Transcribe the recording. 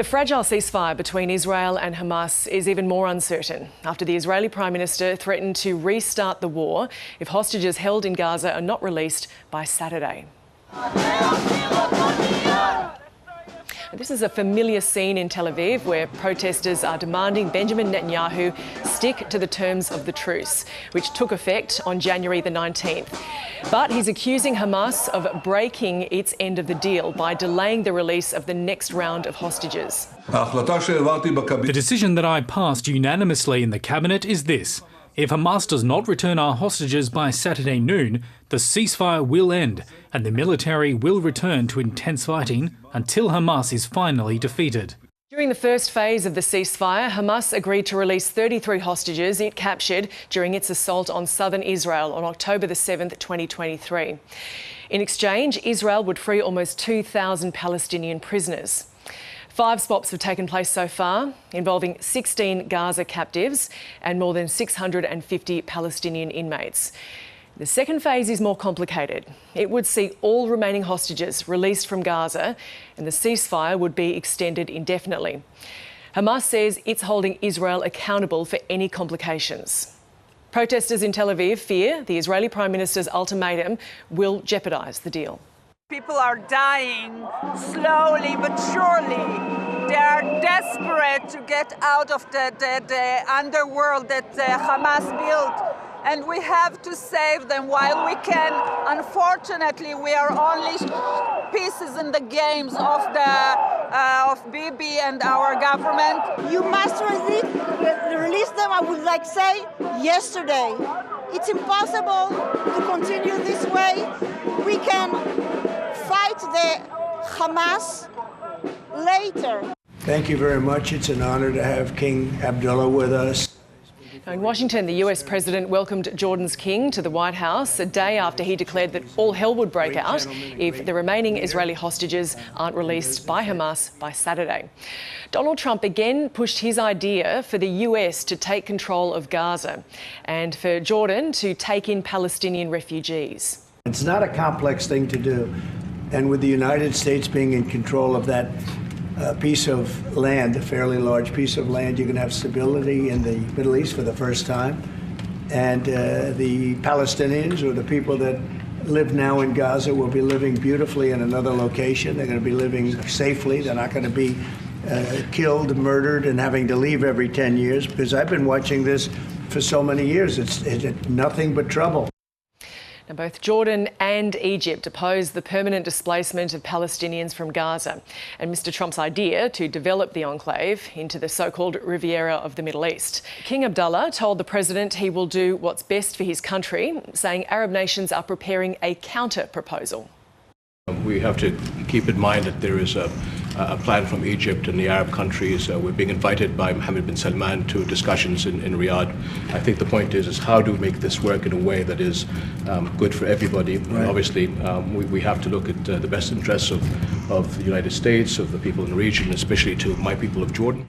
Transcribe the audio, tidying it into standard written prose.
The fragile ceasefire between Israel and Hamas is even more uncertain after the Israeli Prime Minister threatened to restart the war if hostages held in Gaza are not released by Saturday. This is a familiar scene in Tel Aviv where protesters are demanding Benjamin Netanyahu stick to the terms of the truce, which took effect on January the 19th. But he's accusing Hamas of breaking its end of the deal by delaying the release of the next round of hostages. The decision that I passed unanimously in the cabinet is this. If Hamas does not return our hostages by Saturday noon, the ceasefire will end and the military will return to intense fighting until Hamas is finally defeated. During the first phase of the ceasefire, Hamas agreed to release 33 hostages it captured during its assault on southern Israel on October the 7th, 2023. In exchange, Israel would free almost 2,000 Palestinian prisoners. 5 swaps have taken place so far, involving 16 Gaza captives and more than 650 Palestinian inmates. The second phase is more complicated. It would see all remaining hostages released from Gaza and the ceasefire would be extended indefinitely. Hamas says it's holding Israel accountable for any complications. Protesters in Tel Aviv fear the Israeli Prime Minister's ultimatum will jeopardise the deal. People are dying slowly but surely. They are desperate to get out of the underworld that Hamas built. And we have to save them while we can. Unfortunately, we are only pieces in the games of Bibi and our government. You must release them, I would like to say, yesterday. It's impossible to continue this way. We can fight the Hamas later. Thank you very much. It's an honor to have King Abdullah with us. Now in Washington, the US President welcomed Jordan's king to the White House a day after he declared that all hell would break out if the remaining Israeli hostages aren't released by Hamas by Saturday. Donald Trump again pushed his idea for the US to take control of Gaza and for Jordan to take in Palestinian refugees. It's not a complex thing to do. And with the United States being in control of that piece of land, a fairly large piece of land, you can have stability in the Middle East for the first time. And the Palestinians, or the people that live now in Gaza, will be living beautifully in another location. They're going to be living safely. They're not going to be killed, murdered, and having to leave every 10 years, because I've been watching this for so many years. It's nothing but trouble. Now, both Jordan and Egypt oppose the permanent displacement of Palestinians from Gaza and Mr Trump's idea to develop the enclave into the so-called Riviera of the Middle East. King Abdullah told the president he will do what's best for his country, saying Arab nations are preparing a counter-proposal. We have to keep in mind that there is a plan from Egypt and the Arab countries. We're being invited by Mohammed bin Salman to discussions in Riyadh. I think the point is how do we make this work in a way that is good for everybody? Right. And obviously, we have to look at the best interests of the United States, of the people in the region, especially to my people of Jordan.